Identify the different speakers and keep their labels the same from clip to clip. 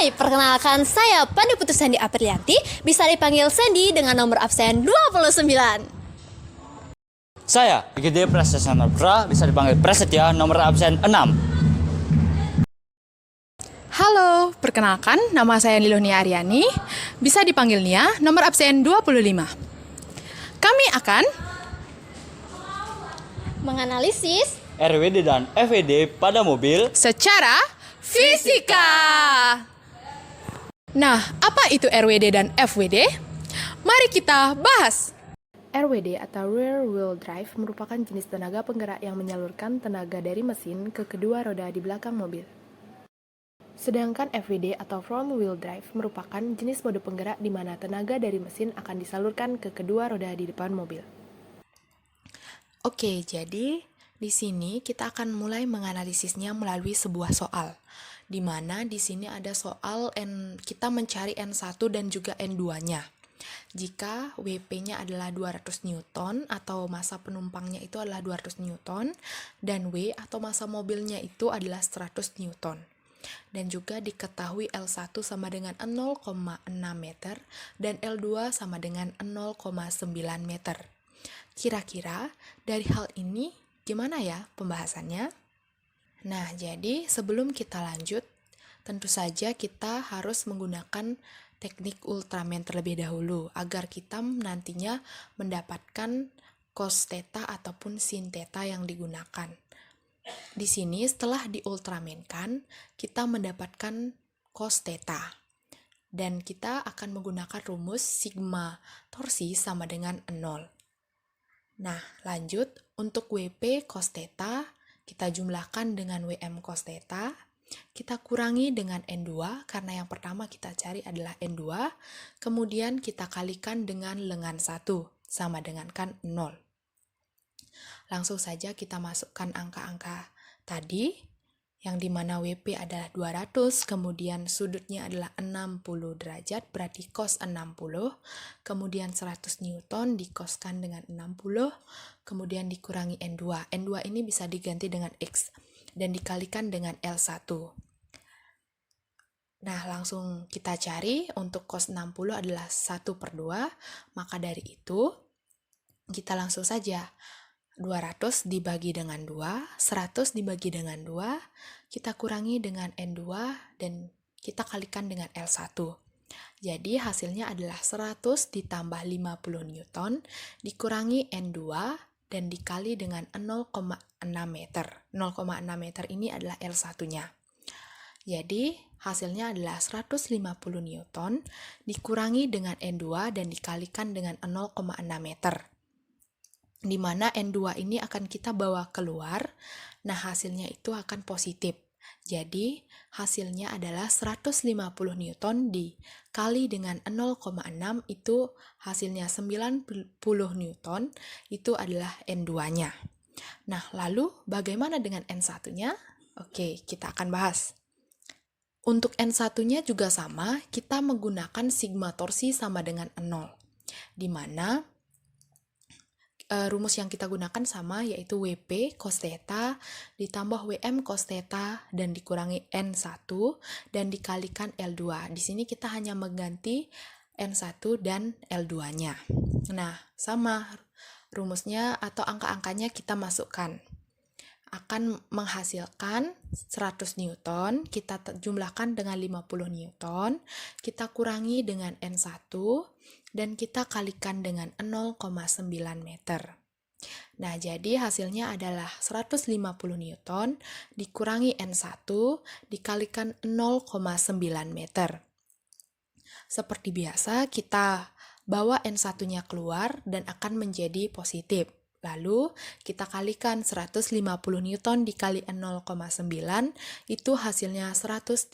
Speaker 1: Perkenalkan saya Pani Putu Sandy Aprilianti, bisa dipanggil Sandy dengan nomor absen 29.
Speaker 2: Saya, Gede Prasetya Putra, bisa dipanggil Prasetya, nomor absen 6.
Speaker 3: Halo, perkenalkan nama saya Niluhnia Aryani, bisa dipanggil Nia, nomor absen 25. Kami akan
Speaker 1: menganalisis
Speaker 2: RWD dan FWD pada mobil
Speaker 3: secara fisika. Nah, apa itu RWD dan FWD? Mari kita bahas. RWD atau Rear Wheel Drive merupakan jenis tenaga penggerak yang menyalurkan tenaga dari mesin ke kedua roda di belakang mobil. Sedangkan FWD atau Front Wheel Drive merupakan jenis mode penggerak di mana tenaga dari mesin akan disalurkan ke kedua roda di depan mobil. Oke, jadi di sini kita akan mulai menganalisisnya melalui sebuah soal. Di mana di sini ada soal kita mencari N1 dan juga N2-nya. Jika WP-nya adalah 200 Newton atau massa penumpangnya itu adalah 200 Newton dan W atau massa mobilnya itu adalah 100 Newton. Dan juga diketahui L1 sama dengan 0,6 meter dan L2 sama dengan 0,9 meter. Kira-kira dari hal ini gimana ya pembahasannya? Nah, jadi sebelum kita lanjut, tentu saja kita harus menggunakan teknik Ultraman terlebih dahulu agar kita nantinya mendapatkan cos theta ataupun sin theta yang digunakan. Di sini setelah di Ultraman-kan, kita mendapatkan cos theta. Dan kita akan menggunakan rumus sigma torsi sama dengan 0. Nah, lanjut, untuk WP cos theta, kita jumlahkan dengan WM cos theta, kita kurangi dengan N2, karena yang pertama kita cari adalah N2, kemudian kita kalikan dengan lengan 1, sama dengan kan 0. Langsung saja kita masukkan angka-angka tadi, yang dimana WP adalah 200, kemudian sudutnya adalah 60 derajat, berarti cos 60, kemudian 100 Newton dikoskan dengan 60, kemudian dikurangi N2. N2 ini bisa diganti dengan X, dan dikalikan dengan L1. Nah, langsung kita cari, untuk cos 60 adalah 1/2, maka dari itu, kita langsung saja 200 dibagi dengan 2, 100 dibagi dengan 2, kita kurangi dengan N2 dan kita kalikan dengan L1. Jadi hasilnya adalah 100 ditambah 50 Newton dikurangi N2 dan dikali dengan 0,6 meter. 0,6 meter ini adalah L1-nya. Jadi hasilnya adalah 150 Newton dikurangi dengan N2 dan dikalikan dengan 0,6 meter. Di mana N2 ini akan kita bawa keluar, nah hasilnya itu akan positif. Jadi hasilnya adalah 150 Newton dikali dengan 0,6 itu hasilnya 90 Newton, itu adalah N2-nya. Nah, lalu bagaimana dengan N1-nya? Oke, kita akan bahas. Untuk N1-nya juga sama, kita menggunakan sigma torsi sama dengan 0. Di mana rumus yang kita gunakan sama, yaitu WP cos theta ditambah WM cos theta dan dikurangi N1 dan dikalikan L2. Di sini kita hanya mengganti N1 dan L2-nya. Nah, sama rumusnya atau angka-angkanya kita masukkan. Akan menghasilkan 100 Newton, kita jumlahkan dengan 50 Newton, kita kurangi dengan N1, dan kita kalikan dengan 0,9 meter. Nah, jadi hasilnya adalah 150 Newton dikurangi N1 dikalikan 0,9 meter. Seperti biasa, kita bawa N1-nya keluar dan akan menjadi positif. Lalu kita kalikan 150 Newton dikali 0,9 itu hasilnya 135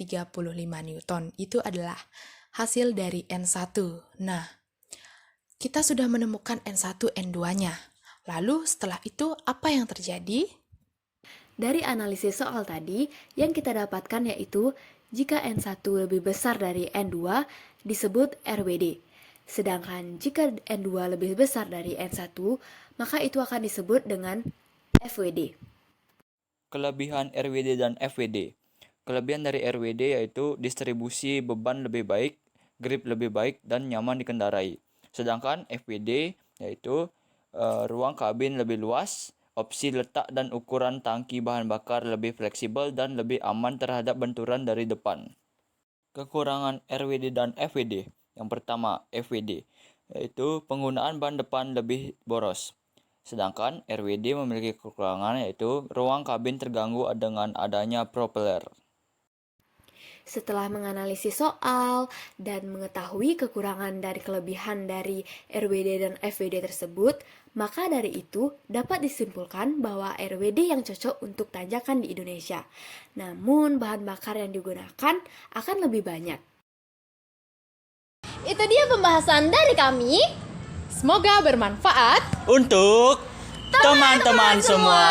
Speaker 3: Newton. Itu adalah hasil dari N1. Nah, kita sudah menemukan N1, N2-nya. Lalu setelah itu apa yang terjadi?
Speaker 1: Dari analisis soal tadi, yang kita dapatkan yaitu jika N1 lebih besar dari N2 disebut RWD. Sedangkan jika N2 lebih besar dari N1, maka itu akan disebut dengan FWD.
Speaker 2: kelebihan RWD dan FWD. Kelebihan dari RWD yaitu distribusi beban lebih baik, grip lebih baik, dan nyaman dikendarai. Sedangkan FWD yaitu ruang kabin lebih luas, opsi letak dan ukuran tangki bahan bakar lebih fleksibel dan lebih aman terhadap benturan dari depan. Kekurangan RWD dan FWD. Yang pertama, FWD, yaitu penggunaan ban depan lebih boros. Sedangkan RWD memiliki kekurangan yaitu ruang kabin terganggu dengan adanya propeller.
Speaker 1: Setelah menganalisis soal dan mengetahui kekurangan dan kelebihan dari RWD dan FWD tersebut, maka dari itu dapat disimpulkan bahwa RWD yang cocok untuk tanjakan di Indonesia. Namun bahan bakar yang digunakan akan lebih banyak.
Speaker 4: Itu dia pembahasan dari kami.
Speaker 3: Semoga bermanfaat.
Speaker 2: Untuk teman-teman semua.